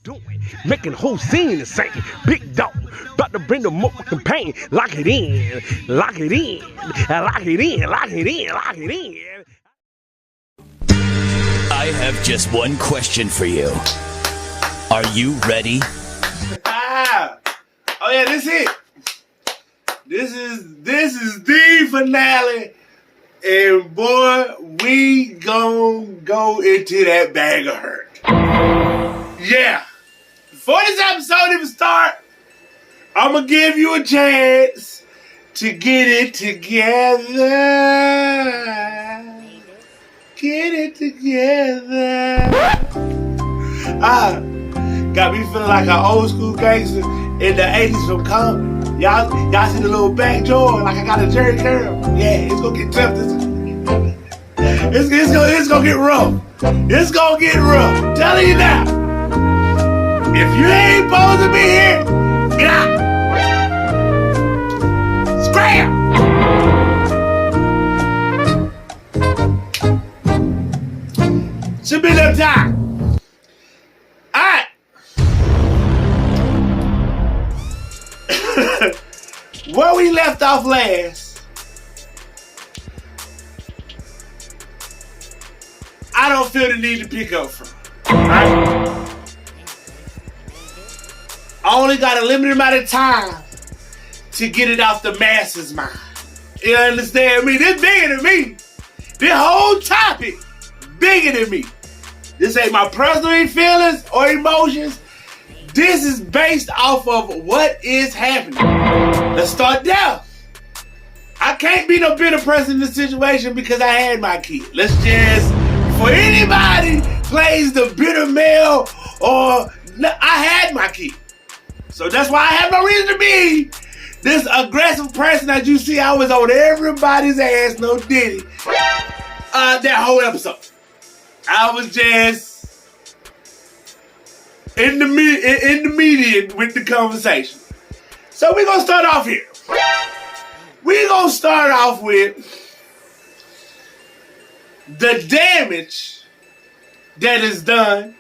doing, making the whole scene the same. Big dog, about to bring the motherfucking pain. Lock it in, lock it in, lock it in, lock it in, lock it in. I have just one question for you. Are you ready? Oh yeah, this it. This is the finale. And boy, we gon' go into that bag of hurt. Yeah. Before this episode even start, I'm gonna give you a chance to get it together. Get it together. Got me feeling like an old school gangster in the 80s from comedy. Y'all see the little back door like I got a Jerry curl. Yeah, it's gonna get tough. It's gonna get rough. It's gonna get rough. I'm telling you now. If you ain't supposed to be here, get out. Scram. Should be enough time. Alright. Where we left off last, I don't feel the need to pick up from. Right? I only got a limited amount of time to get it off the masses' mind. You understand me? This bigger than me. This whole topic bigger than me. This ain't my personal feelings or emotions. This is based off of what is happening. Let's start down. I can't be no bitter person in this situation because I had my kid. Let's just, before anybody plays the bitter male I had my kid. So that's why I have no reason to be this aggressive person that you see. I was on everybody's ass, no diddy. That whole episode. I was just in the median with the conversation. So we're gonna start off here. We're gonna start off with the damage that is done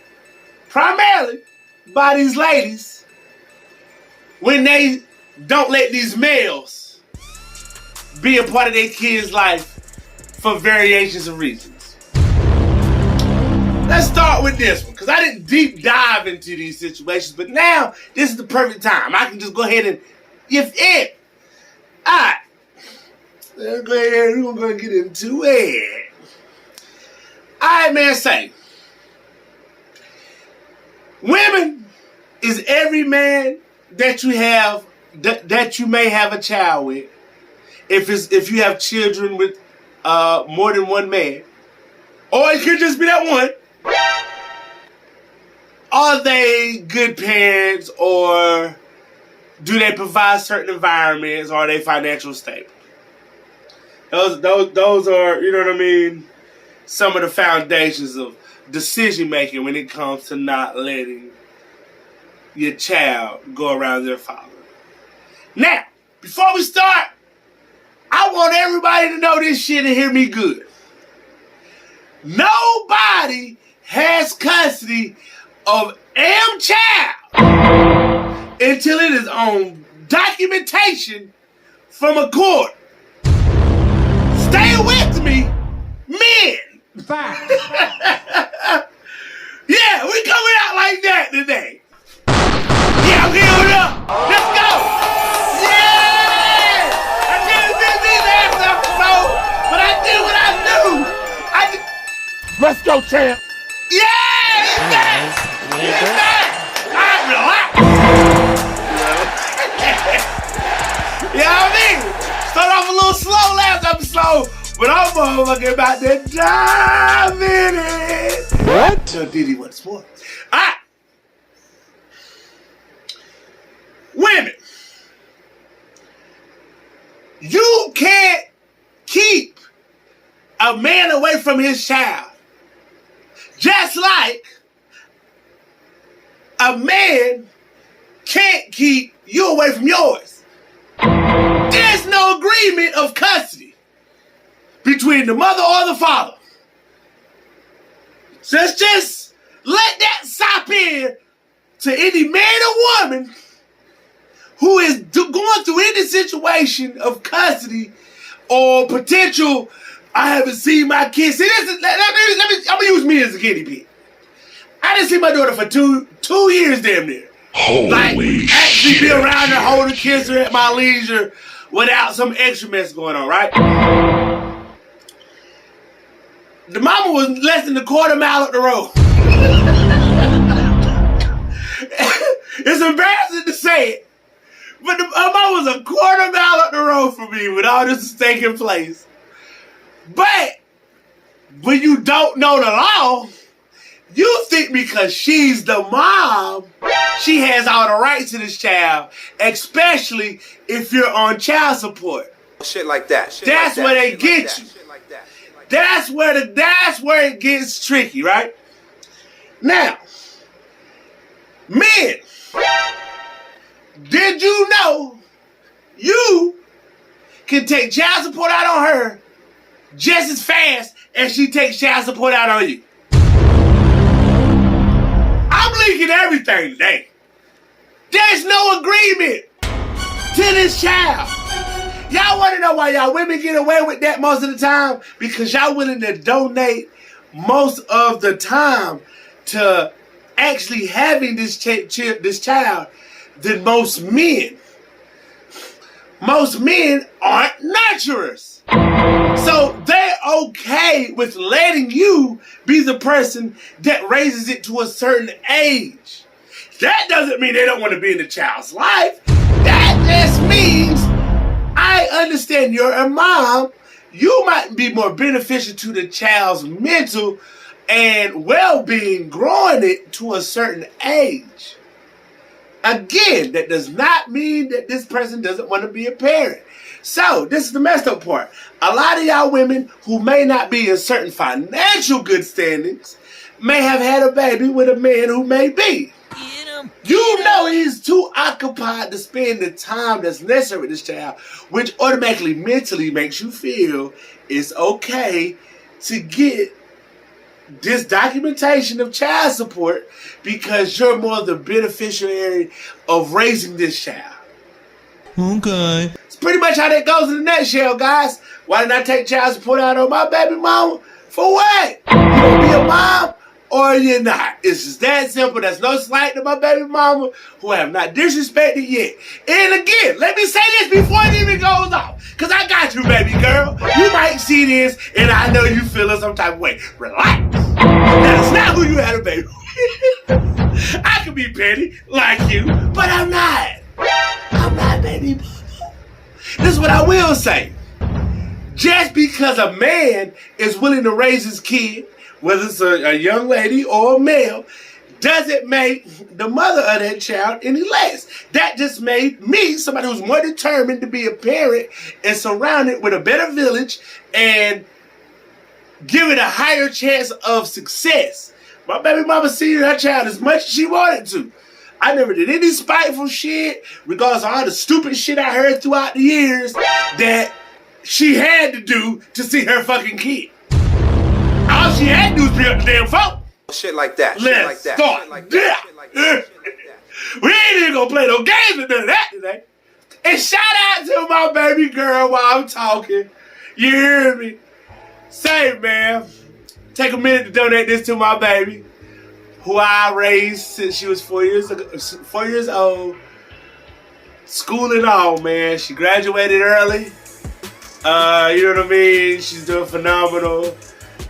primarily by these ladies when they don't let these males be a part of their kids' life for variations of reasons. Let's start with this one, because I didn't deep dive into these situations, but now this is the perfect time. I can just go ahead and, alright. Let's go ahead, we're gonna get into it. Alright, man, say. Women is every man that you have, that you may have a child with. If you have children with more than one man. Or it could just be that one. Are they good parents, or do they provide certain environments, or are they financially stable? Those are, you know what I mean, some of the foundations of decision making when it comes to not letting your child go around their father. Now, before we start, I want everybody to know this shit and hear me good. Nobody has custody of child until it is on documentation from a court. Stay with me, men. Fine. Yeah, we coming out like that today. Yeah, I'm healed up. Let's go. Yeah! I didn't miss these last episodes, but I did what I do. Let's go, champ. Yeah! He's back! He's back! Alright, relax! You know what I mean? Start off a little slow last episode, but I'm motherfucking about to dive in it. What? So Diddy, what's more? Alright. Women. You can't keep a man away from his child. Just like a man can't keep you away from yours. There's no agreement of custody between the mother or the father. So let's just let that sop in to any man or woman who is going through any situation of custody or potential, I haven't seen my kids. See, I'm gonna use me as a guinea pig. I didn't see my daughter for two years damn near. Holy shit. Actually be around her, hold her, kiss her at my leisure without some extra mess going on, right? The mama was less than a quarter mile up the road. It's embarrassing to say it, but her mama was a quarter mile up the road from me when all this is taking place. But when you don't know the law, you think because she's the mom, she has all the rights to this child, especially if you're on child support. Shit like that. That's where they get you. That's where it gets tricky, right? Now, men, did you know you can take child support out on her just as fast as she takes child support out on you? I'm leaking everything today. There's no agreement to this child. Y'all want to know why y'all women get away with that most of the time? Because y'all willing to donate most of the time to actually having this child than most men. Most men aren't nurturers. So they're okay with letting you be the person that raises it to a certain age. That doesn't mean they don't want to be in the child's life. That just means I understand you're a mom. You might be more beneficial to the child's mental and well-being growing it to a certain age. Again, that does not mean that this person doesn't want to be a parent. So, this is the messed up part. A lot of y'all women who may not be in certain financial good standings may have had a baby with a man who may be. You know he's too occupied to spend the time that's necessary with this child, which automatically mentally makes you feel it's okay to get this documentation of child support because you're more the beneficiary of raising this child. Okay. It's pretty much how that goes in a nutshell, guys. Why didn't I take child support out on my baby mama? For what? You gonna be a mom or you're not. It's just that simple. There's no slight to my baby mama who I have not disrespected yet. And again, let me say this before it even goes off. Because I got you, baby girl. You might see this and I know you feeling some type of way. Relax. That is not who you had a baby with. I could be petty like you, but I'm not. I'm not baby mama. This is what I will say. Just because a man is willing to raise his kid, whether it's a young lady or a male, doesn't make the mother of that child any less. That just made me somebody who's more determined to be a parent and surrounded with a better village and give it a higher chance of success. My baby mama seen her child as much as she wanted to. I never did any spiteful shit, regardless of all the stupid shit I heard throughout the years that she had to do to see her fucking kid. All she had to do was bring up the damn phone. Shit like that. Let's start. We ain't even gonna play no games with none of that today. And shout out to my baby girl while I'm talking. You hear me? Say, man, take a minute to donate this to my baby, who I raised since she was 4 years old. School and all, man. She graduated early. You know what I mean? She's doing phenomenal.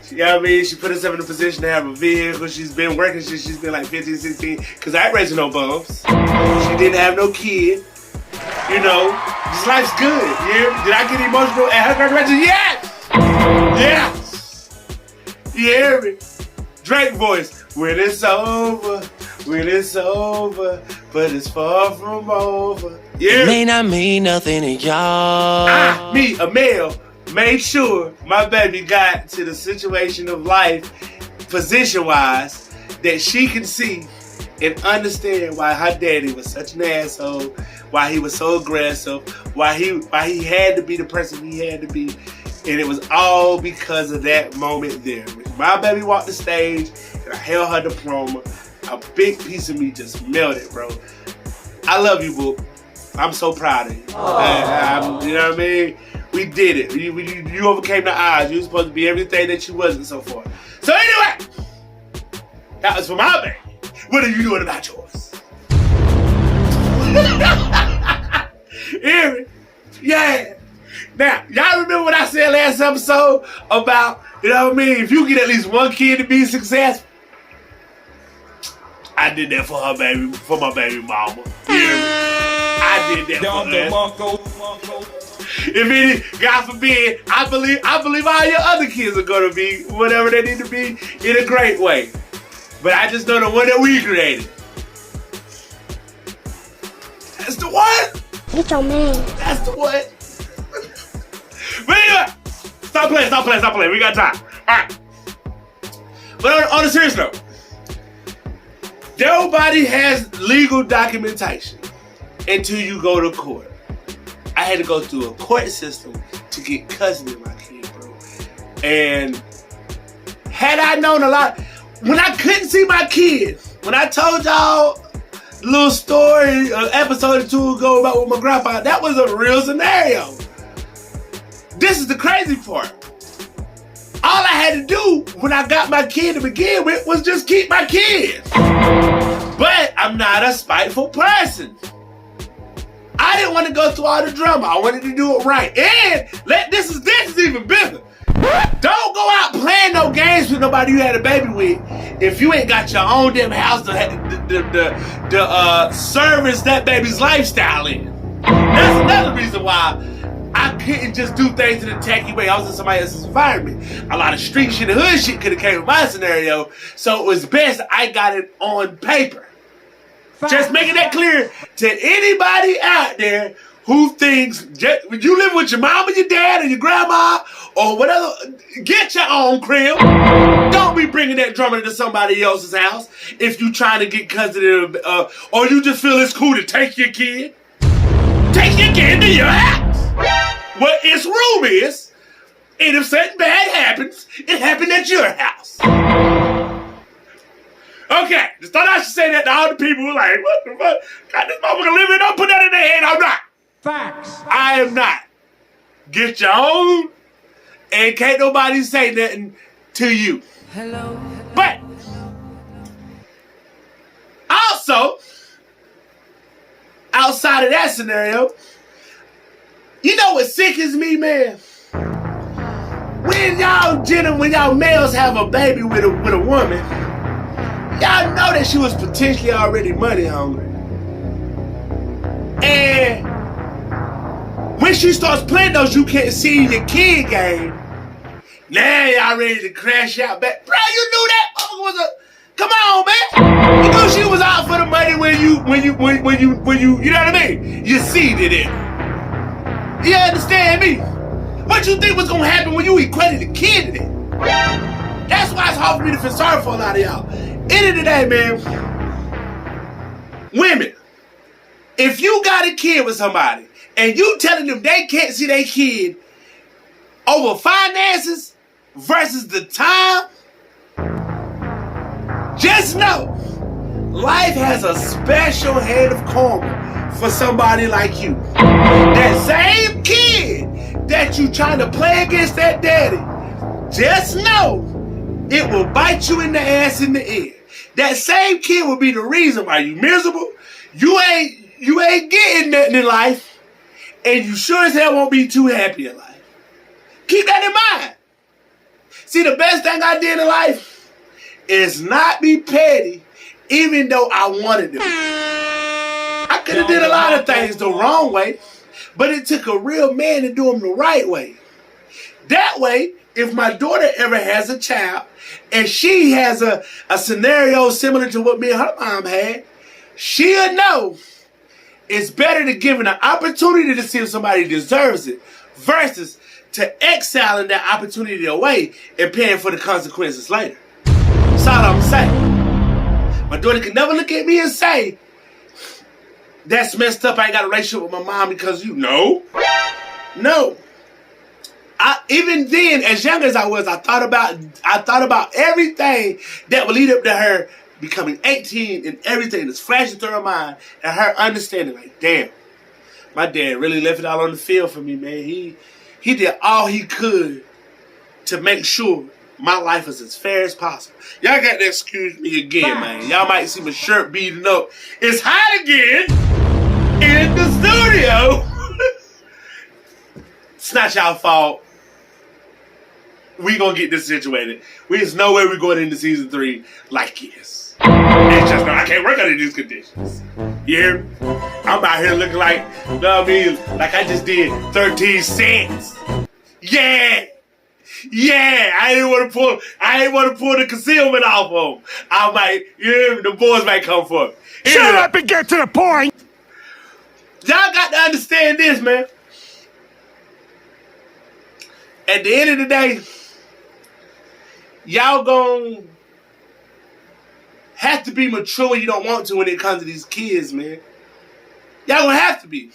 You know what I mean? She put herself in a position to have a vehicle. She's been working since she's been like 15, 16. Because I ain't raising no bums. She didn't have no kid. You know, this life's good. You hear me? Did I get emotional at her graduation? Yes! Yes! You hear me? Drake voice. When it's over, but it's far from over. Yeah. It may not mean nothing to y'all. Me, a male, made sure my baby got to the situation of life, position-wise, that she can see and understand why her daddy was such an asshole, why he was so aggressive, why he had to be the person he had to be. And it was all because of that moment there. My baby walked the stage, and I held her diploma, a big piece of me just melted, bro. I love you, boo. I'm so proud of you. You know what I mean? We did it. You overcame the odds. You were supposed to be everything that you wasn't so far. So anyway, that was for my baby. What are you doing about yours? Hear me? Yeah. Now, y'all remember what I said last episode about, you know what I mean, if you get at least one kid to be successful? I did that for her baby, for my baby mama. Hear me? I did that for her. If any, God forbid, I believe all your other kids are gonna be whatever they need to be in a great way. But I just know the one that we created. That's the one. It's your man. That's the one. But anyway, stop playing. We got time. All right. But on a serious note, nobody has legal documentation until you go to court. I had to go through a court system to get custody of my kid, bro. And had I known a lot, when I couldn't see my kid, when I told y'all a little story, an episode or two ago about with my grandpa, that was a real scenario. This is the crazy part. All I had to do when I got my kid to begin with was just keep my kid. But I'm not a spiteful person. I didn't want to go through all the drama. I wanted to do it right. And this is even bigger. Don't go out playing no games with nobody you had a baby with if you ain't got your own damn house to service that baby's lifestyle in. That's another reason why I couldn't just do things in a tacky way. I was in somebody else's environment. A lot of street shit and hood shit could have came with my scenario, so it was best I got it on paper. Just making that clear to anybody out there who thinks you live with your mom and your dad and your grandma or whatever, get your own crib. Don't be bringing that drama into somebody else's house if you trying to get custody of, or you just feel it's cool to take your kid. Take your kid to your house. What its room is, and if something bad happens, it happened at your house. Okay, just thought I should say that to all the people who are like, what the fuck? Got this motherfucker living, don't put that in their head. I'm not. Facts. I am not. Get your own, and can't nobody say nothing to you. Hello. But, also, outside of that scenario, you know what sickens me, man? When y'all males have a baby with a woman, y'all know that she was potentially already money hungry. And when she starts playing those you can't see in your kid game, now y'all ready to crash out back. Bro, you knew that motherfucker was a, come on, man. You knew she was out for the money when you know what I mean? You seeded it. You understand me? What you think was gonna happen when you equated a kid to that? That's why it's hard for me to feel sorry for a lot of y'all. End of the day, man, women, if you got a kid with somebody and you telling them they can't see their kid over finances versus the time, just know life has a special hand of karma for somebody like you. That same kid that you trying to play against that daddy, just know it will bite you in the ass in the end. That same kid will be the reason why you miserable, you ain't getting nothing in life, and you sure as hell won't be too happy in life. Keep that in mind. See, the best thing I did in life is not be petty, even though I wanted to be. I could have did a lot of things the wrong way, but it took a real man to do them the right way. That way, if my daughter ever has a child and she has a scenario similar to what me and her mom had, she'll know it's better to give an opportunity to see if somebody deserves it versus to exiling that opportunity away and paying for the consequences later. That's all I'm saying. My daughter can never look at me and say, that's messed up, I ain't got a relationship with my mom because you know. No. Even then, as young as I was, I thought about everything that would lead up to her becoming 18 and everything that's flashing through her mind, and her understanding, like, damn, my dad really left it all on the field for me, man. He did all he could to make sure my life is as fair as possible. Y'all got to excuse me again, man. Y'all might see my shirt beating up. It's hot again in the studio. It's not y'all fault. We gonna get this situated. There's no way we're going into season 3 like this. It's just, I can't work under these conditions. You hear me? I'm out here looking like, you know what I mean? Like I just did 13 cents. Yeah. I didn't want to pull the concealment off of them. I might, you hear me? The boys might come for me. Shut up and get to the point. Y'all got to understand this, man. At the end of the day, y'all gonna have to be mature when you don't want to when it comes to these kids, man. Y'all gonna have to be.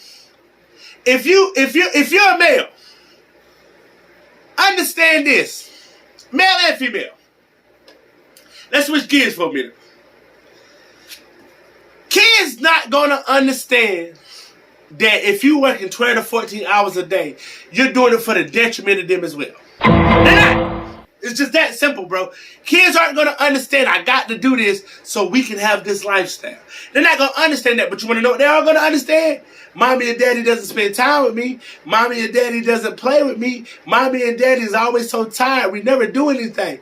If you're a male, understand this. Male and female. Let's switch gears for a minute. Kids not gonna understand that if you working 12 to 14 hours a day, you're doing it for the detriment of them as well. They're not. It's just that simple, bro. Kids aren't going to understand I got to do this so we can have this lifestyle. They're not going to understand that, but you want to know what they are going to understand? Mommy and daddy doesn't spend time with me. Mommy and daddy doesn't play with me. Mommy and daddy is always so tired. We never do anything.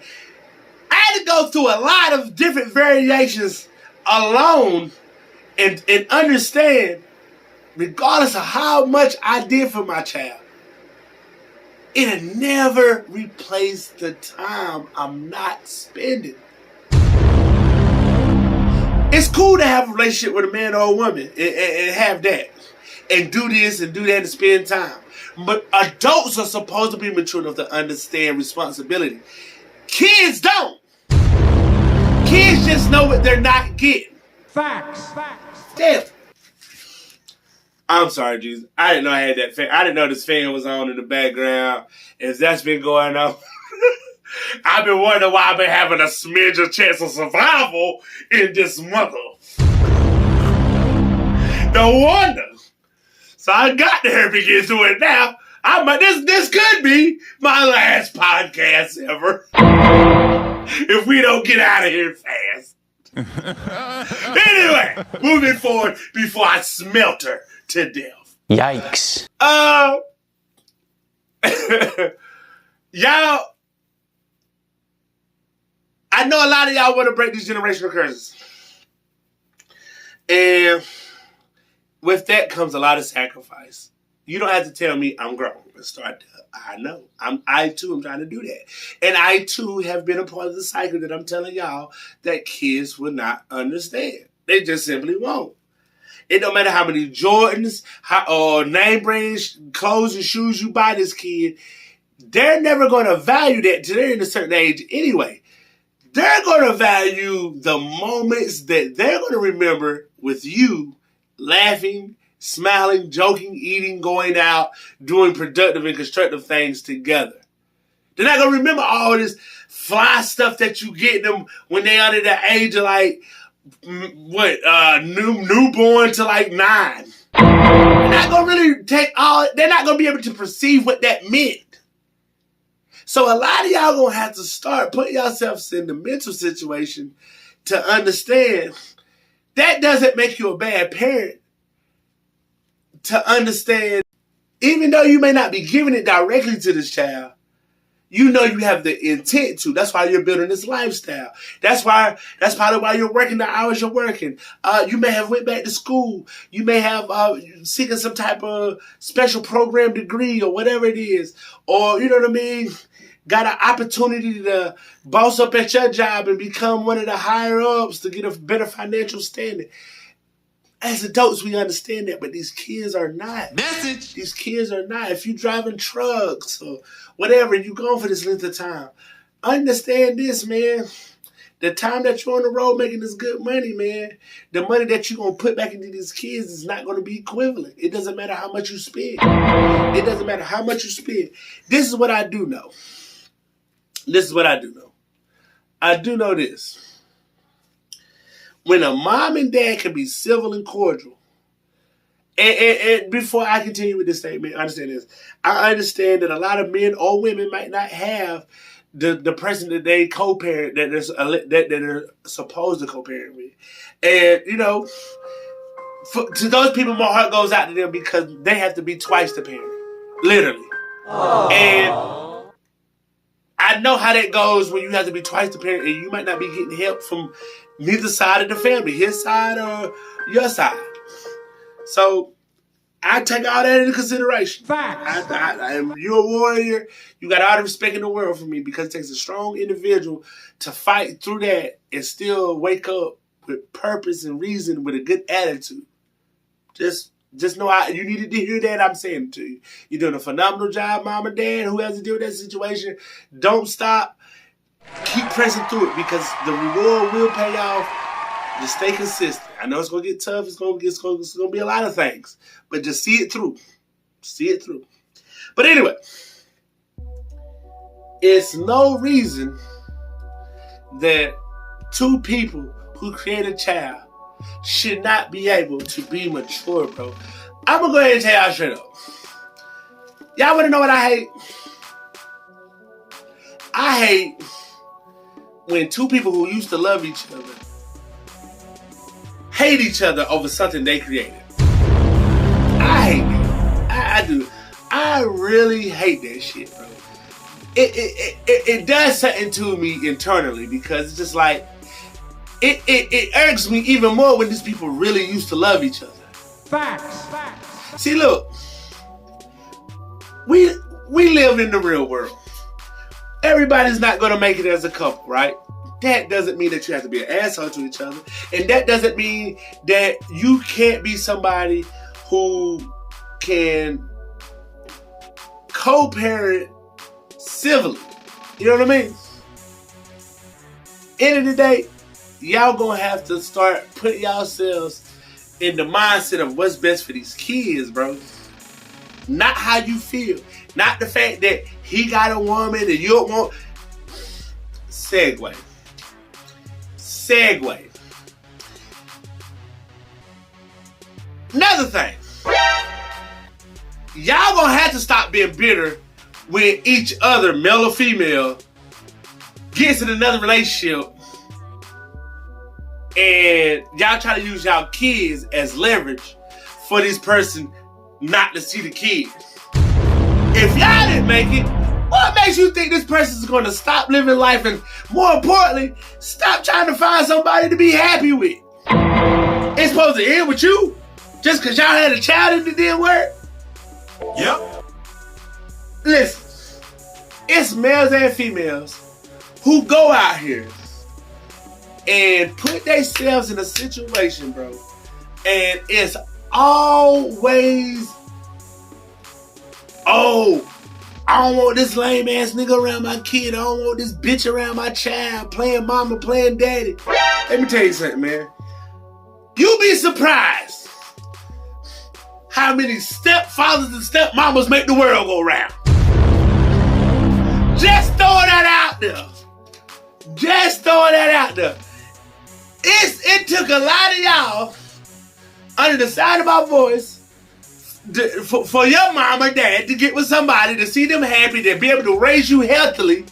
I had to go through a lot of different variations alone and understand, regardless of how much I did for my child, it'll never replace the time I'm not spending. It's cool to have a relationship with a man or a woman and have that. And do this and do that and spend time. But adults are supposed to be mature enough to understand responsibility. Kids don't. Kids just know what they're not getting. Facts. Damn. I'm sorry, Jesus. I didn't know I had that fan. I didn't know this fan was on in the background. If that's been going on, I've been wondering why I've been having a smidge of chance of survival in this mother. No wonder. So I got to here begin to it now. This could be my last podcast ever. If we don't get out of here fast. Anyway, moving forward before I smelt her to death. Yikes. Y'all, I know a lot of y'all want to break these generational curses. And with that comes a lot of sacrifice. You don't have to tell me I'm grown. I know. I too am trying to do that. And I too have been a part of the cycle that I'm telling y'all that kids will not understand. They just simply won't. It don't matter how many Jordans, or name brands, clothes and shoes you buy this kid. They're never going to value that till they're in a certain age anyway. They're going to value the moments that they're going to remember with you laughing, smiling, joking, eating, going out, doing productive and constructive things together. They're not going to remember all this fly stuff that you get them when they're under the age of like, newborn to like 9. They're not going to really they're not going to be able to perceive what that meant. So a lot of y'all going to have to start putting yourselves in the mental situation to understand that doesn't make you a bad parent. To understand, even though you may not be giving it directly to this child, you know you have the intent to. That's why you're building this lifestyle. That's probably why you're working the hours you're working. You may have went back to school. You may have seeking some type of special program degree or whatever it is. Or, you know what I mean? Got an opportunity to boss up at your job and become one of the higher ups to get a better financial standing. As adults, we understand that, but these kids are not. Message. These kids are not. If you're driving trucks or whatever, you're going for this length of time. Understand this, man. The time that you're on the road making this good money, man, the money that you're going to put back into these kids is not going to be equivalent. It doesn't matter how much you spend. It doesn't matter how much you spend. This is what I do know. I do know this. when a mom and dad can be civil and cordial. And before I continue with this statement, understand this. I understand that a lot of men or women might not have the person that they co-parent, that they're supposed to co-parent with. And, you know, to those people, my heart goes out to them because they have to be twice the parent. Literally. Aww. And I know how that goes when you have to be twice the parent and you might not be getting help from neither side of the family, his side or your side. So I take all that into consideration. You're a warrior. You got all the respect in the world for me because it takes a strong individual to fight through that and still wake up with purpose and reason with a good attitude. Just know you needed to hear that. I'm saying it to you. You're doing a phenomenal job, mom and dad. Who has to deal with that situation? Don't stop. Keep pressing through it because the reward will pay off. Just stay consistent. I know it's gonna get tough. It's gonna be a lot of things, but just see it through. See it through. But anyway, it's no reason that two people who create a child should not be able to be mature, bro. I'm gonna go ahead and tell y'all straight up. Y'all wanna know what I hate? I hate when two people who used to love each other hate each other over something they created. I hate that. I do. I really hate that shit, bro. It does something to me internally because it's just like it irks me even more when these people really used to love each other. Facts. See, look, we live in the real world. Everybody's not gonna make it as a couple, right? That doesn't mean that you have to be an asshole to each other. And that doesn't mean that you can't be somebody who can co-parent civilly. You know what I mean? End of the day, y'all gonna have to start putting yourselves in the mindset of what's best for these kids, bro. Not how you feel. Not the fact that he got a woman and you don't want... Segue. Another thing. Y'all gonna have to stop being bitter when each other, male or female, gets in another relationship and y'all try to use y'all kids as leverage for this person not to see the kids. If y'all didn't make it, what makes you think this person's going to stop living life and, more importantly, stop trying to find somebody to be happy with? It's supposed to end with you just because y'all had a child and it didn't work? Yep. Listen, it's males and females who go out here and put themselves in a situation, bro, and it's always, I don't want this lame ass nigga around my kid. I don't want this bitch around my child, playing mama, playing daddy. Let me tell you something, man. You'll be surprised how many stepfathers and stepmamas make the world go round. Just throwing that out there. It took a lot of y'all under the side of my voice for your mom or dad to get with somebody, to see them happy, to be able to raise you healthily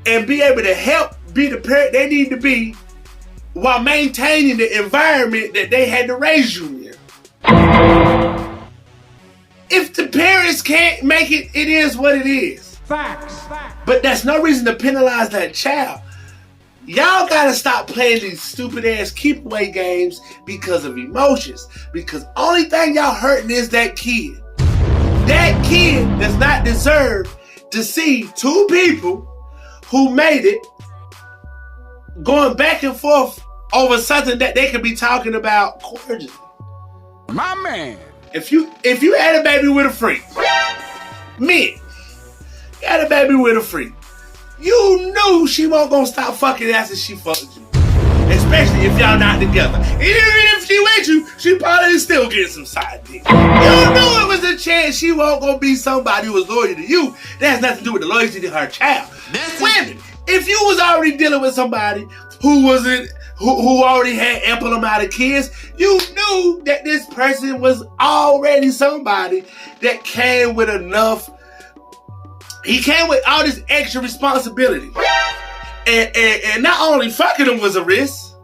and be able to help be the parent they need to be while maintaining the environment that they had to raise you in. If the parents can't make it, it is what it is. Facts. But that's no reason to penalize that child. Y'all gotta stop playing these stupid ass keep away games because of emotions. Because only thing y'all hurting is that kid. That kid does not deserve to see two people who made it going back and forth over something that they could be talking about cordially. My man. If you had a baby with a freak, men, you had a baby with a freak, you knew she wasn't gonna stop fucking after she fucked you. Especially if y'all not together. Even if she with you, she probably still getting some side dick. You knew it was a chance she wasn't gonna be somebody who was loyal to you. That has nothing to do with the loyalty to her child. Women, if you was already dealing with somebody who wasn't who already had ample amount of kids, you knew that this person was already somebody that came with enough. He came with all this extra responsibility. And not only fucking him was a risk,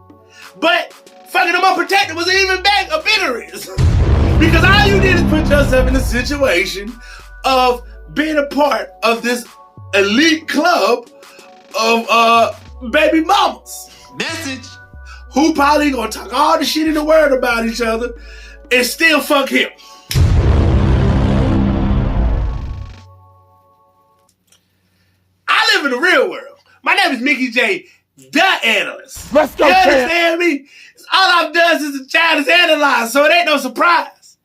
but fucking him unprotected was even a bigger risk. Because all you did is put yourself in a situation of being a part of this elite club of baby mamas. Message. Who probably gonna talk all the shit in the world about each other and still fuck him. I live in the real world. My name is Mickey J, the analyst. Let's go, You champ. understand me? All I've done since a child is analyze, so it ain't no surprise.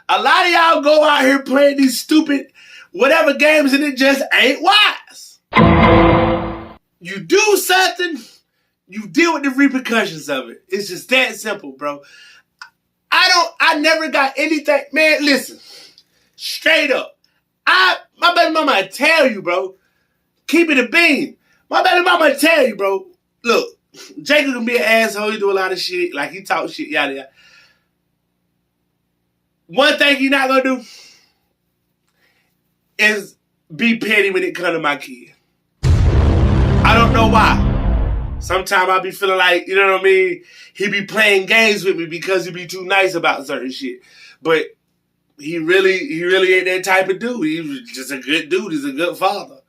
A lot of y'all go out here playing these stupid whatever games and it just ain't wise. You do something, you deal with the repercussions of it. It's just that simple, bro. I never got anything. Man, listen. Straight up. My baby mama tell you, bro. Keep it a bean. My baby mama tell you, bro. Look, Jacob can be an asshole. He do a lot of shit. Like, he talk shit, yada, yada. One thing he not gonna do is be petty when it come to my kid. I don't know why. Sometimes I be feeling like, you know what I mean? He be playing games with me because he be too nice about certain shit. But he really ain't that type of dude. He's just a good dude. He's a good father.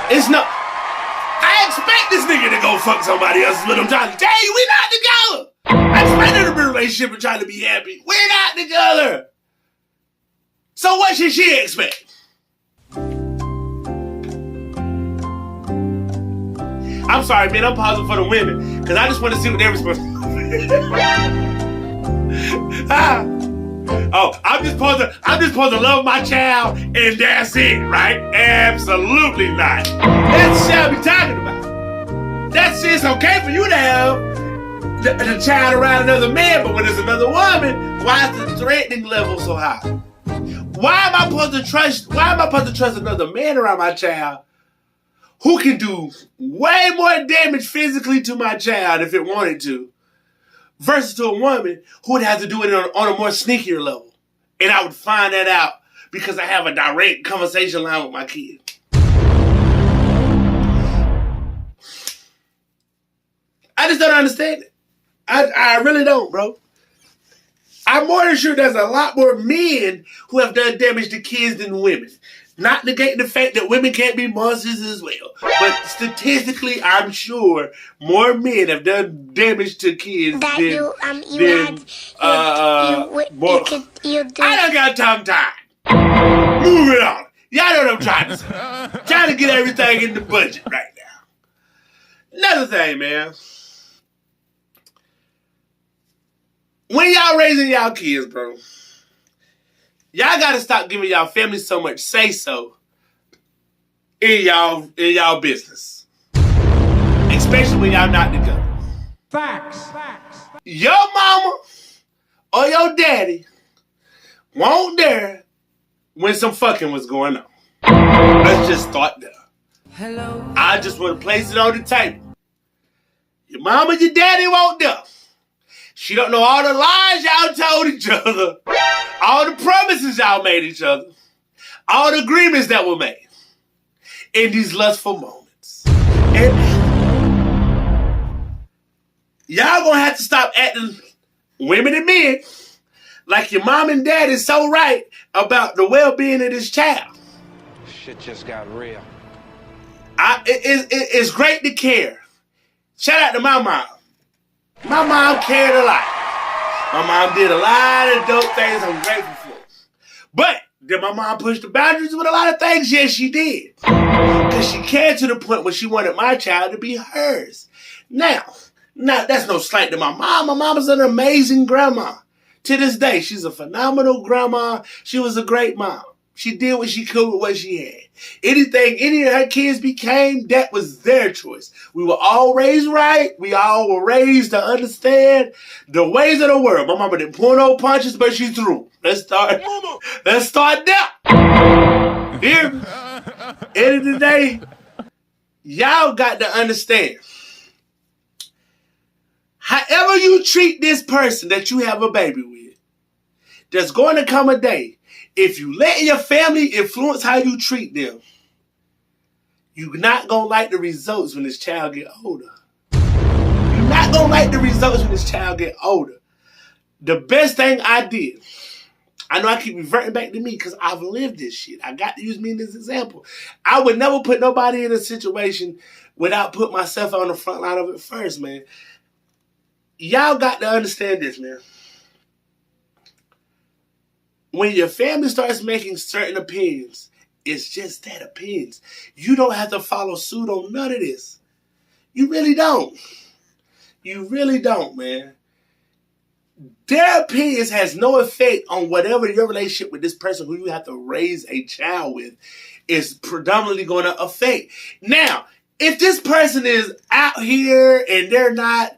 It's not. I expect this nigga to go fuck somebody else, but I'm trying to tell you, we not together. I expect her to be in a relationship and trying to be happy. We're not together. So what should she expect? I'm sorry, man. I'm pausing for the women because I just want to see what they're supposed to do. I'm just supposed to love my child and that's it, right? Absolutely not. That's the shit I be talking about. That shit's okay for you to have the child around another man, but when there's another woman, why is the threatening level so high? Why am I supposed to trust another man around my child who can do way more damage physically to my child if it wanted to, versus to a woman who would have to do it on a more sneakier level? And I would find that out because I have a direct conversation line with my kid. I just don't understand it. I really don't, bro. I'm more than sure there's a lot more men who have done damage to kids than women. Not negating the fact that women can't be monsters as well. But statistically, I'm sure more men have done damage to kids that than... you do. I done got tongue-tied. Moving on. Y'all know what I'm trying to say. Trying to get everything in the budget right now. Another thing, man. When y'all raising y'all kids, bro, y'all gotta stop giving y'all family so much say-so in y'all business. Especially when y'all not together. Facts. Your mama or your daddy won't dare when some fucking was going on. Let's just start there. Hello. I just want to place it on the table. Your mama and your daddy won't dare. She don't know all the lies y'all told each other, all the promises y'all made each other, all the agreements that were made in these lustful moments. And y'all gonna have to stop acting, women and men, like your mom and dad is so right about the well-being of this child. Shit just got real. It's great to care. Shout out to my mom. My mom cared a lot. My mom did a lot of dope things I'm grateful for. But did my mom push the boundaries with a lot of things? Yes, she did. Because she cared to the point where she wanted my child to be hers. Now, that's no slight to my mom. My mom is an amazing grandma. To this day, she's a phenomenal grandma. She was a great mom. She did what she could with what she had. Anything any of her kids became, that was their choice. We were all raised right. We all were raised to understand the ways of the world. My mama didn't pull no punches, but she threw. Let's start there. Hear me? End of the day, y'all got to understand. However you treat this person that you have a baby with, there's going to come a day, if you let your family influence how you treat them, you're not going to like the results when this child get older. You're not going to like the results when this child get older. The best thing I did, I know I keep reverting back to me because I've lived this shit. I got to use me in this example. I would never put nobody in a situation without putting myself on the front line of it first, man. Y'all got to understand this, man. When your family starts making certain opinions, it's just that opinions. You don't have to follow suit on none of this. You really don't. You really don't, man. Their opinions has no effect on whatever your relationship with this person who you have to raise a child with is predominantly going to affect. Now, if this person is out here and they're not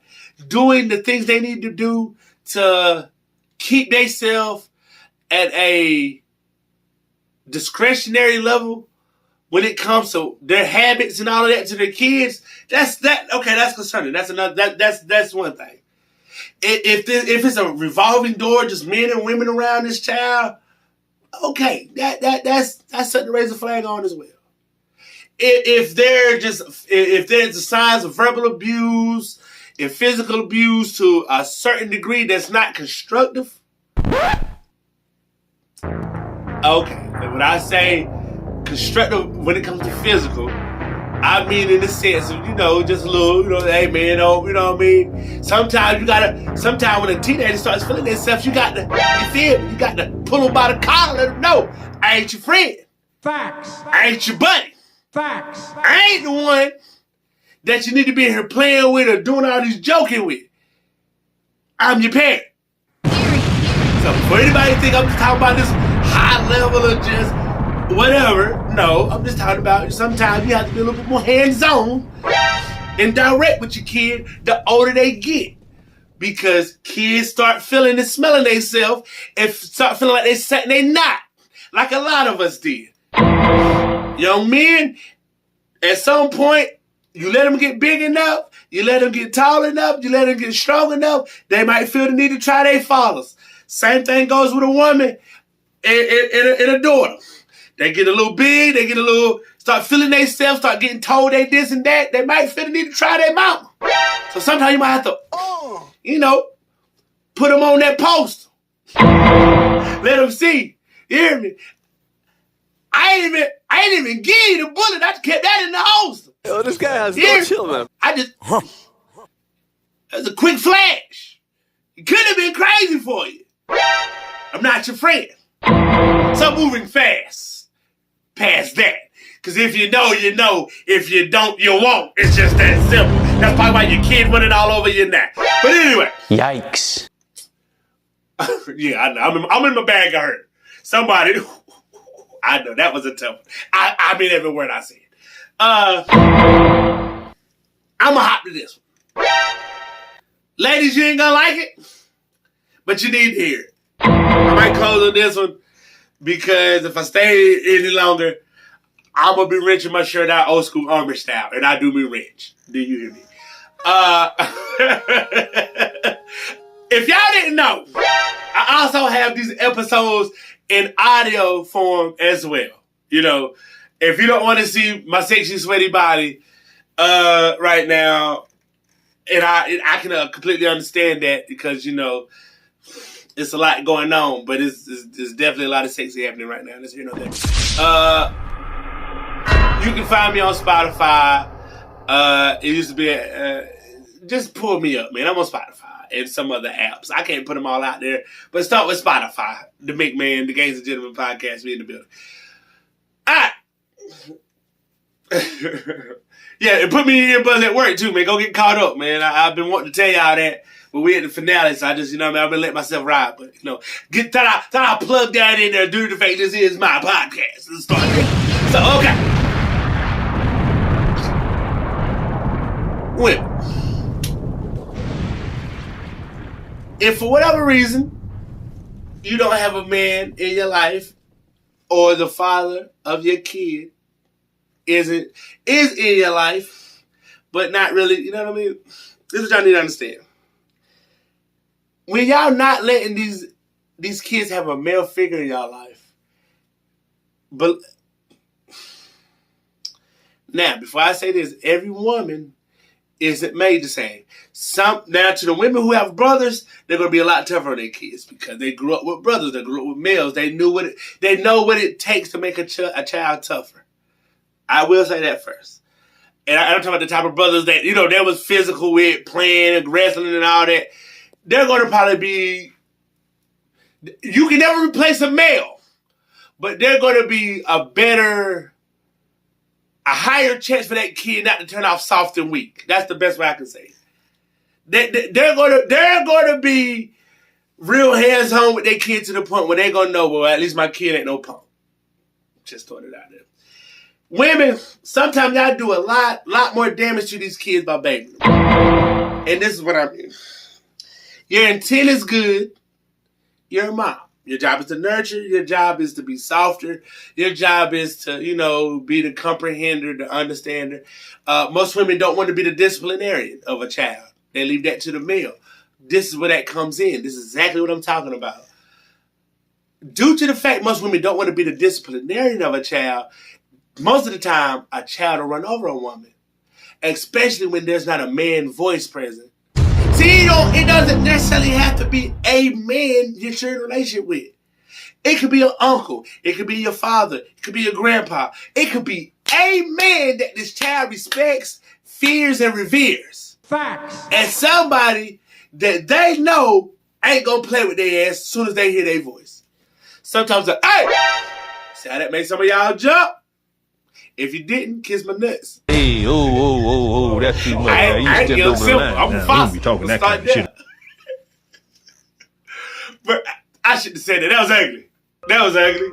doing the things they need to do to keep themselves at a discretionary level when it comes to their habits and all of that to their kids, that's concerning. That's one thing. If it's a revolving door, just men and women around this child, okay, that's something to raise a flag on as well. If there's the signs of verbal abuse and physical abuse to a certain degree that's not constructive, okay. And when I say constructive when it comes to physical, I mean in the sense of, just a little, hey man, you know what I mean? Sometimes when a teenager starts feeling themselves, you got to pull them by the collar, let them know, I ain't your friend. Facts. I ain't your buddy. Facts. I ain't the one that you need to be in here playing with or doing all these joking with. I'm your parent. So for anybody to think I'm just talking about this high level of just whatever, no, I'm just talking about sometimes you have to be a little bit more hands-on and direct with your kid the older they get. Because kids start feeling and smelling themselves and start feeling like they're something they not. Like a lot of us did. Young men, at some point, you let them get big enough, you let them get tall enough, you let them get strong enough, they might feel the need to try their fathers. Same thing goes with a woman and a daughter. They get a little big, start feeling themselves, start getting told they this and that, they might feel the need to try their mama. So sometimes you might have to, put them on that poster. Let them see. You hear me? I ain't even give you the bullet. I kept that in the holster. Yo, this guy has no chill, man. That's a quick flash. It could have been crazy for you. I'm not your friend. So I'm moving fast past that. Because if you know, you know. If you don't, you won't. It's just that simple. That's probably why your kid running all over you now. But anyway. Yikes. Yeah, I know. I'm in my bag of hurt. Somebody... I know, that was a tough one. I mean every word I said. I'm going to hop to this one. Ladies, you ain't going to like it, but you need to hear it. I might close on this one because if I stay any longer, I'm going to be wrenching my shirt out old school army style, and I do mean wrench. Do you hear me? If y'all didn't know, I also have these episodes in audio form as well. If you don't want to see my sexy, sweaty body right now, and I can completely understand that because, it's a lot going on, but it's definitely a lot of sexy happening right now. Let's hear no that. You can find me on Spotify. It used to be, just pull me up, man. I'm on Spotify and some other apps. I can't put them all out there, but start with Spotify. The McMahon, the Games and Gentlemen podcast, we in the building. All right. Yeah, and put me in earbuds at work too, man. Go get caught up, man. I've been wanting to tell y'all that, but we at the finale, so I just, I've been letting myself ride. But, thought I plug that in there due to the fact this is my podcast. Let's start there. So, okay. Women. If for whatever reason you don't have a man in your life, or the father of your kid is in your life, but not really, you know what I mean? This is what y'all need to understand. when y'all not letting these kids have a male figure in y'all life, but now before I say this, every woman isn't made the same. Now to the women who have brothers, they're gonna be a lot tougher on their kids because they grew up with brothers, they grew up with males. They know what it takes to make a child tougher. I will say that first. And I'm talking about the type of brothers that, there was physical with, playing and wrestling and all that. They're going to probably be... You can never replace a male, but they're going to be a higher chance for that kid not to turn off soft and weak. That's the best way I can say it. They're going to be real hands-on with their kid to the point where they're going to know, well, at least my kid ain't no punk. Just throwing it out there. Women, sometimes y'all do a lot more damage to these kids by banging them. And this is what I mean. Your intent is good. You're a mom. Your job is to nurture. Your job is to be softer. Your job is to, be the comprehender, the understander. Most women don't want to be the disciplinarian of a child. They leave that to the male. This is where that comes in. This is exactly what I'm talking about. Due to the fact most women don't want to be the disciplinarian of a child, most of the time, a child will run over a woman, especially when there's not a man voice present. See, it doesn't necessarily have to be a man you're sharing a relationship with. It could be your uncle. It could be your father. It could be your grandpa. It could be a man that this child respects, fears, and reveres. Facts. And somebody that they know ain't gonna play with their ass as soon as they hear their voice. Sometimes they're, hey! See how that makes some of y'all jump? If you didn't, kiss my nuts. Hey, that's too much. I ain't get simple. I'm a fossil. Be talking that kind of shit. But I shouldn't have said that. That was ugly.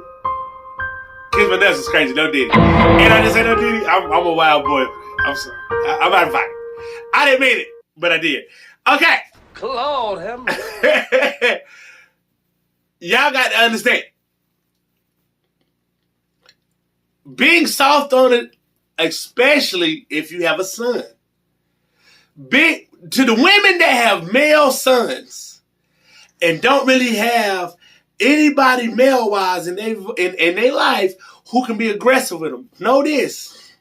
Kiss my nuts is crazy. No diddy. And I just said no diddy. I'm a wild boy. I'm sorry. I'm out of fight. I didn't mean it, but I did. Okay. Claude, him. Y'all got to understand. Being soft on it, especially if you have a son. To the women that have male sons and don't really have anybody male-wise in their life who can be aggressive with them, know this.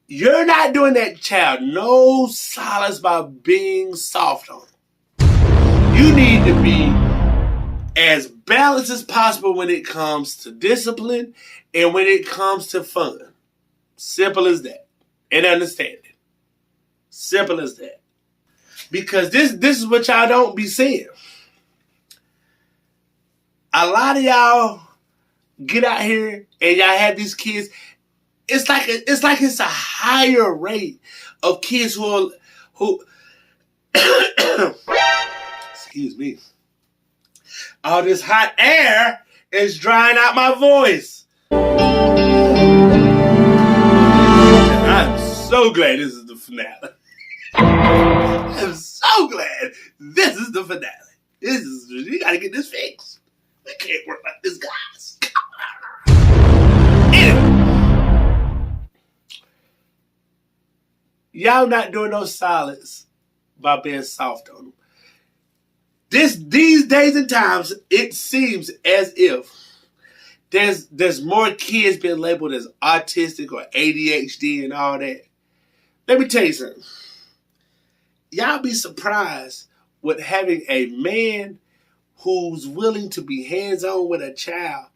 You're not doing that child no solace by being soft on them. You need to be as balanced as possible when it comes to discipline and when it comes to fun. Simple as that. And understanding. Simple as that. Because this is what y'all don't be seeing. A lot of y'all get out here and y'all have these kids. It's like it's a higher rate of kids who excuse me. All this hot air is drying out my voice. I'm so glad this is the finale. I'm so glad this is the finale. You gotta get this fixed. We can't work like this, guys. Anyway, y'all not doing no solids by being soft on them. These days and times, it seems as if there's more kids being labeled as autistic or ADHD and all that. Let me tell you something. Y'all be surprised with having a man who's willing to be hands-on with a child,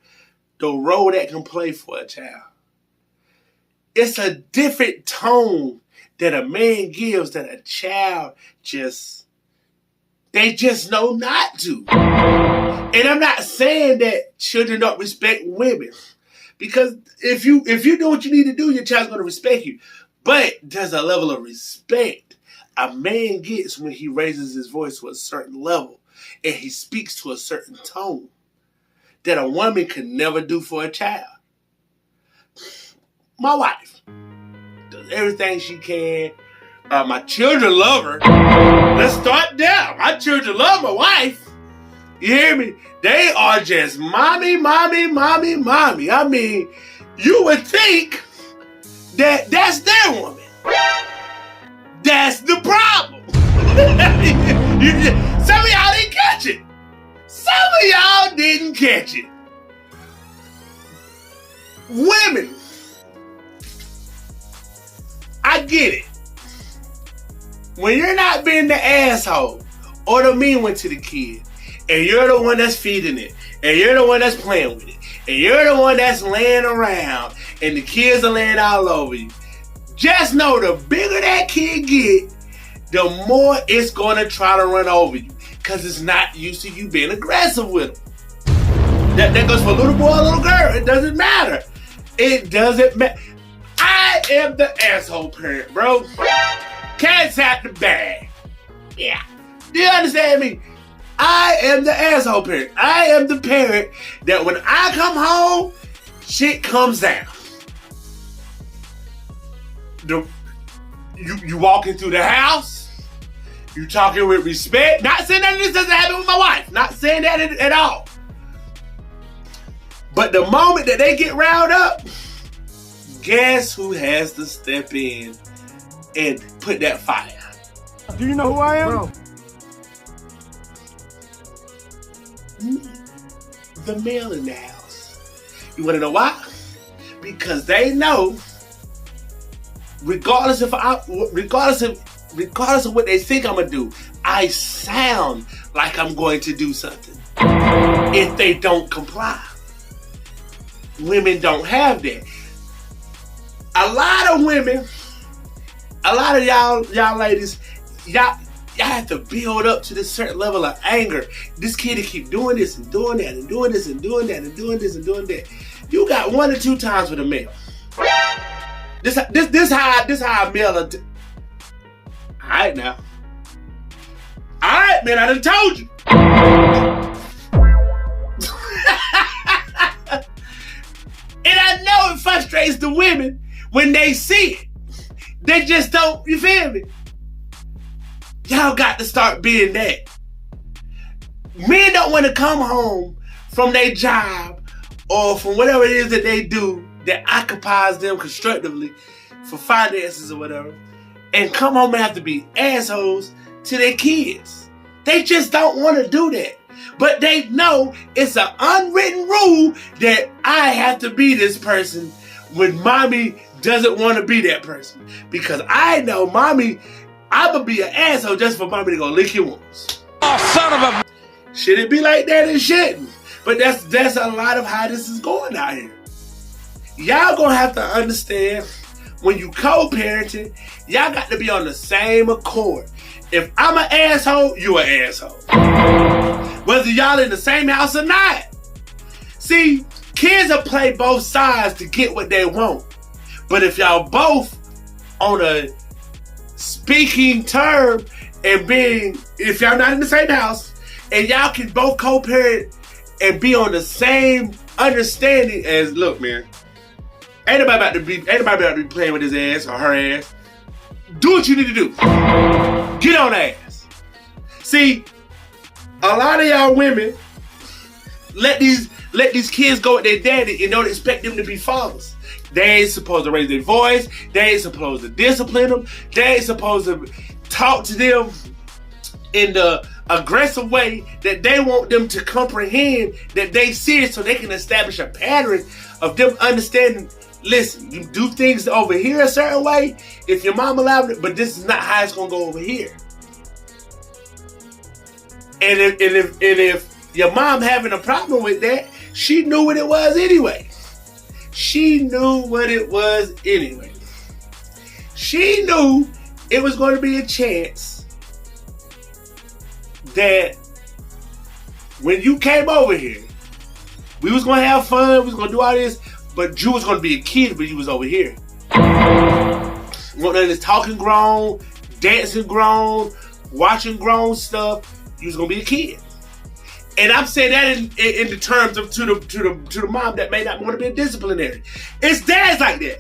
the role that can play for a child. It's a different tone that a man gives that a child they just know not to. And I'm not saying that children don't respect women. Because if you do what you need to do, your child's going to respect you. But there's a level of respect a man gets when he raises his voice to a certain level and he speaks to a certain tone that a woman can never do for a child. My wife does everything she can. My children love her. Let's start there. My children love my wife. You hear me? They are just mommy. I mean, you would think that that's their woman. That's the problem. Some of y'all didn't catch it. Some of y'all didn't catch it. Women, I get it. When you're not being the asshole or the mean one to the kid, and you're the one that's feeding it, and you're the one that's playing with it, and you're the one that's laying around, and the kids are laying all over you, just know the bigger that kid get, the more it's going to try to run over you, because it's not used to you being aggressive with them. That goes for a little boy or a little girl. It doesn't matter. It doesn't matter. I am the asshole parent, bro. Cat's out the bag. Yeah. Do you understand me? I am the asshole parent. I am the parent that when I come home, shit comes down. You walking through the house, you talking with respect. Not saying that this doesn't happen with my wife. Not saying that at all. But the moment that they get riled up, guess who has to step in and put that fire? Do you know who I am? Bro. The male in the house. You want to know why? Because they know, regardless of what they think I'm gonna do, I sound like I'm going to do something if they don't comply. Women don't have that. A lot of women, a lot of y'all ladies, y'all have to build up to this certain level of anger. This kid to keep doing this and doing that and doing this and doing that and doing this and doing that. You got 1 or 2 times with a male. This how a male. All right now. All right, man. I done told you. And I know it frustrates the women when they see it. They just don't, you feel me? Y'all got to start being that. Men don't want to come home from their job or from whatever it is that they do that occupies them constructively for finances or whatever, and come home and have to be assholes to their kids. They just don't want to do that. But they know it's an unwritten rule that I have to be this person when mommy doesn't want to be that person. Because I know mommy, I'm going to be an asshole just for mommy to go lick your wounds. Oh, son of a... Should it be like that? It shouldn't. But that's a lot of how this is going out here. Y'all going to have to understand, when you co-parenting, y'all got to be on the same accord. If I'm an asshole, you an asshole. Whether y'all in the same house or not. See, kids will play both sides to get what they want. But if y'all both on a speaking term and if y'all not in the same house and y'all can both co-parent and be on the same understanding as, look, man, ain't nobody about to be playing with his ass or her ass. Do what you need to do. Get on ass. See, a lot of y'all women let these kids go with their daddy and don't expect them to be fathers. They ain't supposed to raise their voice. They ain't supposed to discipline them. They ain't supposed to talk to them in the aggressive way that they want them to comprehend that they see it, so they can establish a pattern of them understanding. Listen, you do things over here a certain way if your mom allowed it, but this is not how it's gonna go over here. And if your mom having a problem with that, she knew what it was anyway. She knew what it was anyway. She knew it was going to be a chance that when you came over here, we was going to have fun, we was going to do all this, but you was going to be a kid when you was over here. None of this talking grown, dancing grown, watching grown stuff. You was going to be a kid. And I'm saying that in the terms of to the mom that may not want to be a disciplinary. It's dads like that.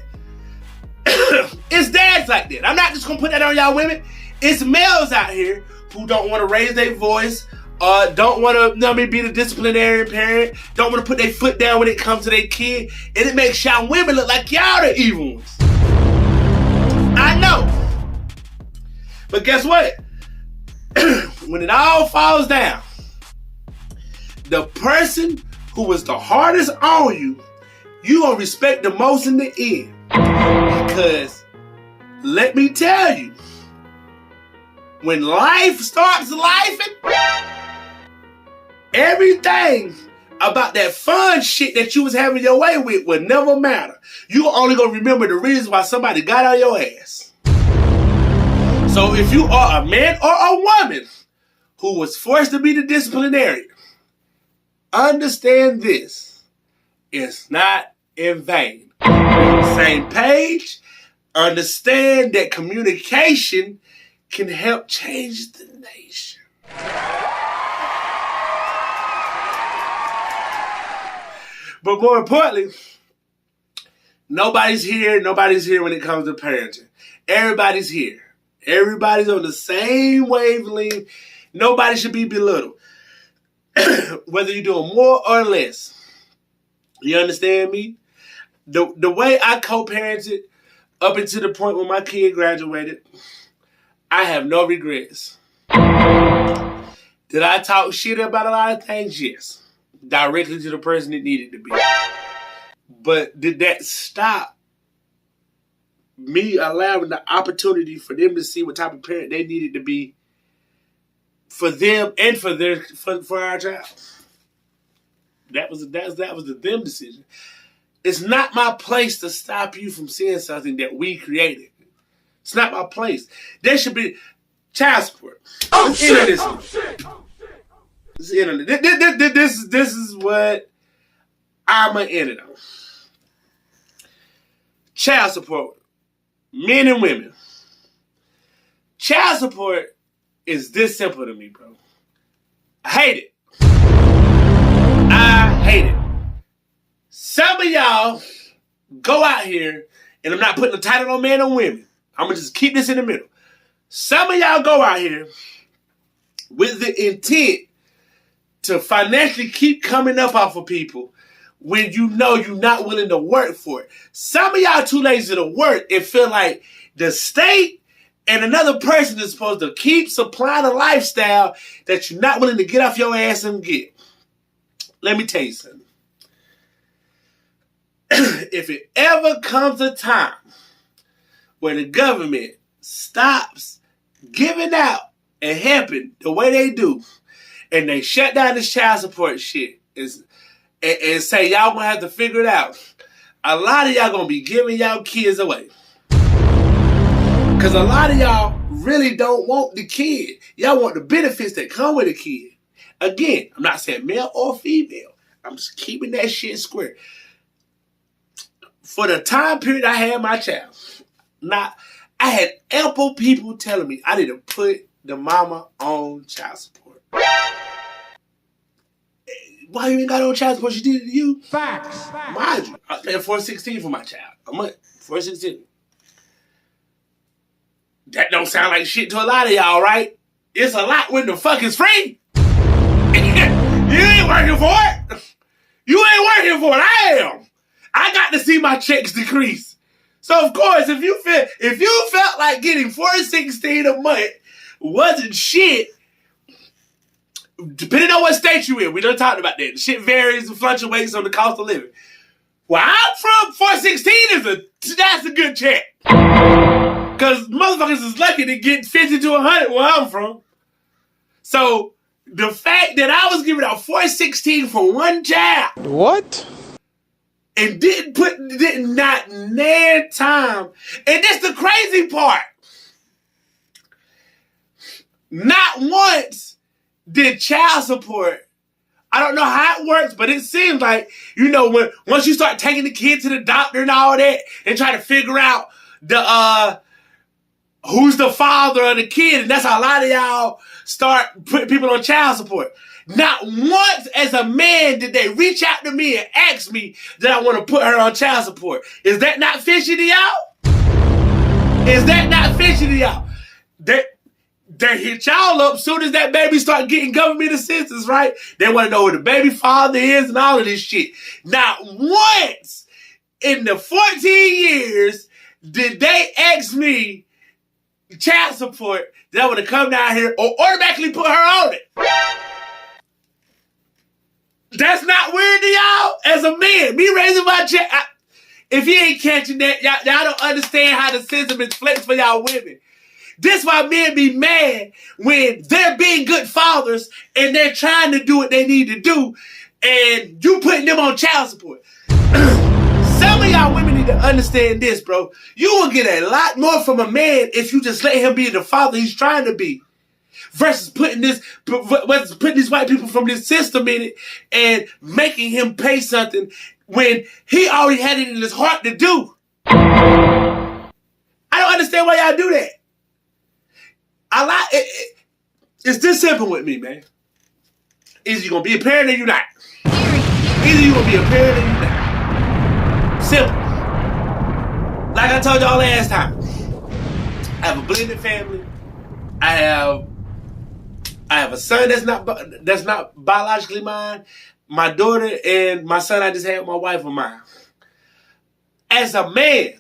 It's dads like that. I'm not just gonna put that on y'all women. It's males out here who don't want to raise their voice, don't want to be the disciplinary parent, don't want to put their foot down when it comes to their kid, and it makes y'all women look like y'all the evil ones. I know. But guess what? When it all falls down, the person who was the hardest on you, you gonna respect the most in the end. Because let me tell you, when life starts lifing, everything about that fun shit that you was having your way with will never matter. You only gonna remember the reasons why somebody got on your ass. So if you are a man or a woman who was forced to be the disciplinarian, understand this. It's not in vain. We're on the same page. Understand that communication can help change the nation. But more importantly, nobody's here when it comes to parenting. Everybody's here. Everybody's on the same wavelength. Nobody should be belittled. Whether you're doing more or less. You understand me? The way I co-parented up until the point when my kid graduated, I have no regrets. Did I talk shit about a lot of things? Yes. Directly to the person it needed to be. But did that stop me allowing the opportunity for them to see what type of parent they needed to be for them and for our child? That was the them decision. It's not my place to stop you from seeing something that we created. It's not my place. There should be child support. Oh shit! Oh shit! This is what I'm gonna end it on. Child support, men and women. Child support is this simple to me, bro. I hate it. I hate it. Some of y'all go out here, and I'm not putting a title on men or women. I'm gonna just keep this in the middle. Some of y'all go out here with the intent to financially keep coming up off of people when you know you're not willing to work for it. Some of y'all too lazy to work and feel like the state and another person is supposed to keep supplying a lifestyle that you're not willing to get off your ass and get. Let me tell you something. If it ever comes a time where the government stops giving out and helping the way they do, and they shut down this child support shit and say y'all gonna have to figure it out, a lot of y'all gonna be giving y'all kids away. Because a lot of y'all really don't want the kid. Y'all want the benefits that come with a kid. Again, I'm not saying male or female. I'm just keeping that shit square. For the time period I had my child, I had ample people telling me I need to put the mama on child support. Why you ain't got on child support? She did it to you. Facts. Mind you, I was paying $416 for my child a month. $416. That don't sound like shit to a lot of y'all, right? It's a lot when the fuck is free. You ain't working for it. You ain't working for it. I am. I got to see my checks decrease. So of course, if you felt like getting $416 a month wasn't shit, depending on what state you in, we done talked about that. The shit varies and fluctuates on the cost of living. Where I'm from, $416 that's a good check. Cause motherfuckers is lucky to get 50 to 100 where I'm from. So the fact that I was giving out $416 for one child. What? And did not nan time. And that's the crazy part. Not once did child support. I don't know how it works, but it seems like, once you start taking the kid to the doctor and all that, and try to figure out who's the father of the kid, and that's how a lot of y'all start putting people on child support. Not once as a man did they reach out to me and ask me that I want to put her on child support. Is that not fishy to y'all? Is that not fishy to y'all? They hit y'all up soon as that baby start getting government assistance, right? They want to know who the baby father is and all of this shit. Not once in the 14 years did they ask me child support that I want to come down here or automatically put her on it. That's not weird to y'all? As a man, me raising my child. If you ain't catching that, y'all don't understand how the system is flexed for y'all women. This why men be mad when they're being good fathers and they're trying to do what they need to do and you putting them on child support. Some of y'all women need to understand this, bro. You will get a lot more from a man if you just let him be the father he's trying to be. Versus putting these white people from this system in it and making him pay something when he already had it in his heart to do. I don't understand why y'all do that. It's this simple with me, man. Either you're gonna be a parent or you're not. Either you're gonna be a parent or you're not. Simple. Like I told y'all last time, I have a blended family. I have a son that's not biologically mine. My daughter and my son I just had with my wife are mine. As a man,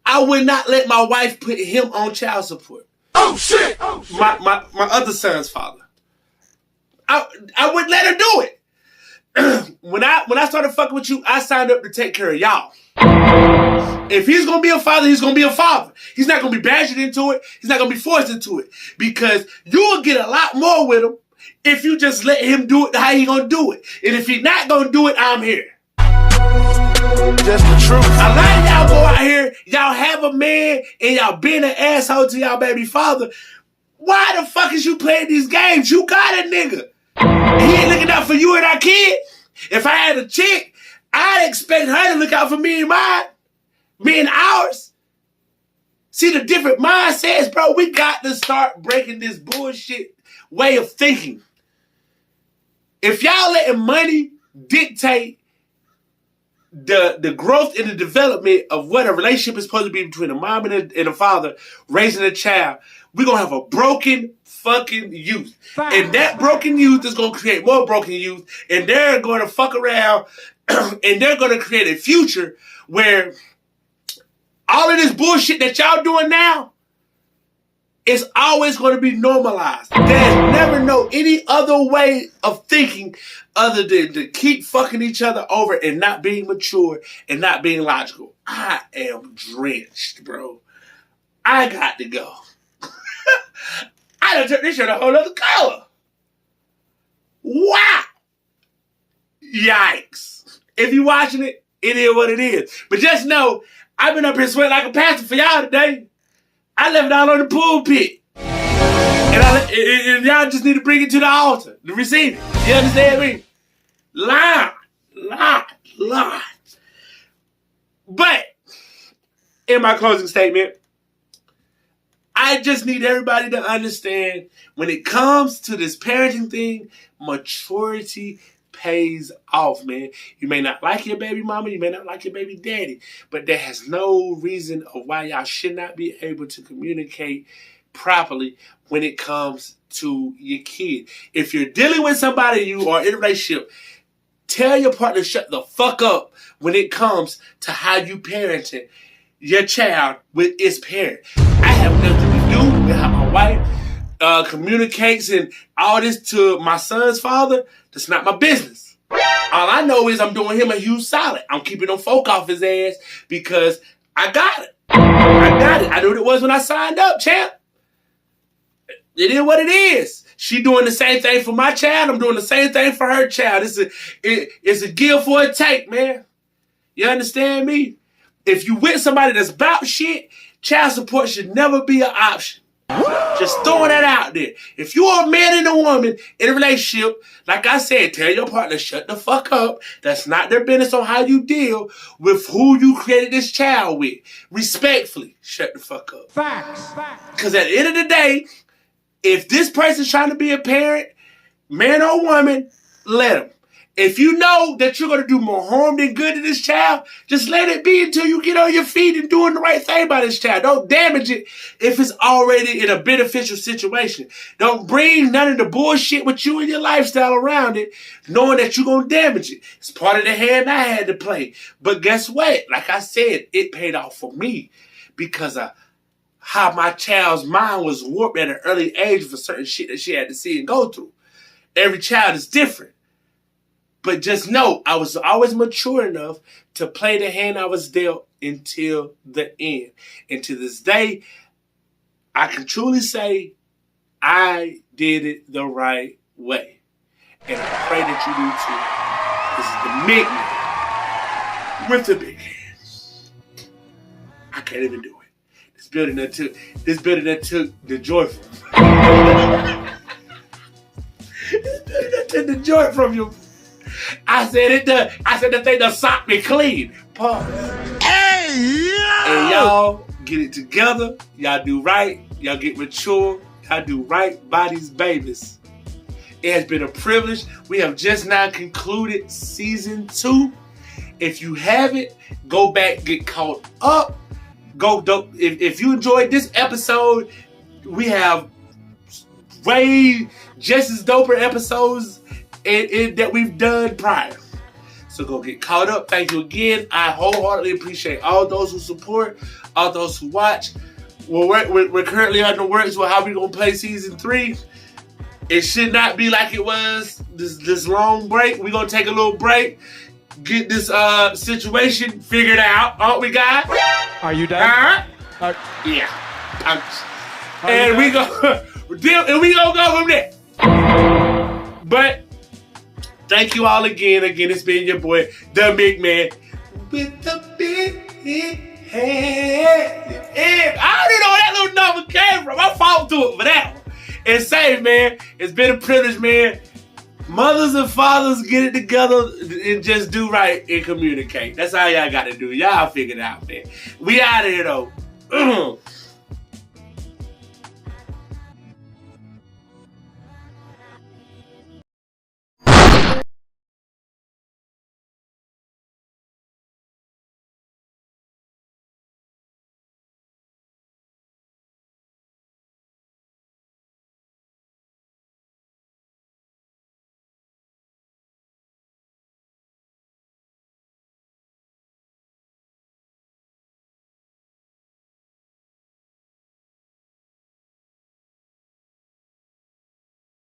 I would not let my wife put him on child support. Oh shit! My other son's father. I wouldn't let her do it. When I started fucking with you, I signed up to take care of y'all. If he's gonna be a father, he's gonna be a father. He's not gonna be badgered into it. He's not gonna be forced into it. Because you will get a lot more with him if you just let him do it how he gonna do it. And if he's not gonna do it, I'm here. That's the truth. A lot of y'all go out here, y'all have a man, and y'all being an asshole to y'all baby father. Why the fuck is you playing these games? You got a nigga. He ain't looking out for you and our kid. If I had a chick, I'd expect her to look out for me and mine. Me and ours. See the different mindsets, bro? We got to start breaking this bullshit way of thinking. If y'all letting money dictate the growth and the development of what a relationship is supposed to be between a mom and a father raising a child, we're going to have a broken fucking youth. And that broken youth is going to create more broken youth. And they're going to fuck around and they're going to create a future where all of this bullshit that y'all doing now is always going to be normalized. There's never any other way of thinking other than to keep fucking each other over and not being mature and not being logical. I am drenched, bro. I got to go. I done turned this shit a whole other color. Wow. Yikes. If you watching it, it is what it is. But just know, I've been up here sweating like a pastor for y'all today. I left it all on the pulpit. And y'all just need to bring it to the altar to receive it. You understand me? Lie. But, in my closing statement, I just need everybody to understand when it comes to this parenting thing, maturity pays off, man. You may not like your baby mama, you may not like your baby daddy, but there has no reason of why y'all should not be able to communicate properly when it comes to your kid. If you're dealing with somebody you are in a relationship, tell your partner shut the fuck up when it comes to how you parenting your child with its parent. I have nothing to do with how my wife communicates and all this to my son's father. That's not my business. All I know is I'm doing him a huge solid. I'm keeping them folk off his ass because I got it. I knew what it was when I signed up, champ. It is what it is. She doing the same thing for my child. I'm doing the same thing for her child. It's a give for a take, man. You understand me? If you with somebody that's about shit, child support should never be an option. Just throwing that out there. If you're a man and a woman in a relationship, like I said, tell your partner, shut the fuck up. That's not their business on how you deal with who you created this child with. Respectfully, shut the fuck up. Facts. Because at the end of the day, if this person's trying to be a parent, man or woman, let them. If you know that you're going to do more harm than good to this child, just let it be until you get on your feet and doing the right thing by this child. Don't damage it if it's already in a beneficial situation. Don't bring none of the bullshit with you and your lifestyle around it, knowing that you're going to damage it. It's part of the hand I had to play. But guess what? Like I said, it paid off for me because of how my child's mind was warped at an early age for certain shit that she had to see and go through. Every child is different. But just know, I was always mature enough to play the hand I was dealt until the end. And to this day, I can truly say I did it the right way. And I pray that you do too. This is the Big Man with the big hands. I can't even do it. This building that took the joy from This building that took the joy from you. I said the thing that socked me clean. Pause. Hey, yo! And y'all get it together. Y'all do right. Y'all get mature. Y'all do right by these babies. It has been a privilege. We have just now concluded season 2. If you haven't, go back, get caught up. If you enjoyed this episode, we have way just as doper episodes that we've done prior. So go get caught up. Thank you again. I wholeheartedly appreciate all those who support, all those who watch. We're currently on the works with how we're going to play season 3. It should not be like it was this long break. We're going to take a little break, get this situation figured out, aren't we, guys? Are you done? Yeah. And we go go from there. But thank you all again. Again, it's been your boy, the Big Man with the big head. And I don't even know where that little number came from. I fought to it for that one. And say, man, it's been a privilege, man. Mothers and fathers, get it together and just do right and communicate. That's all y'all got to do. Y'all figure it out, man. We out of here, though.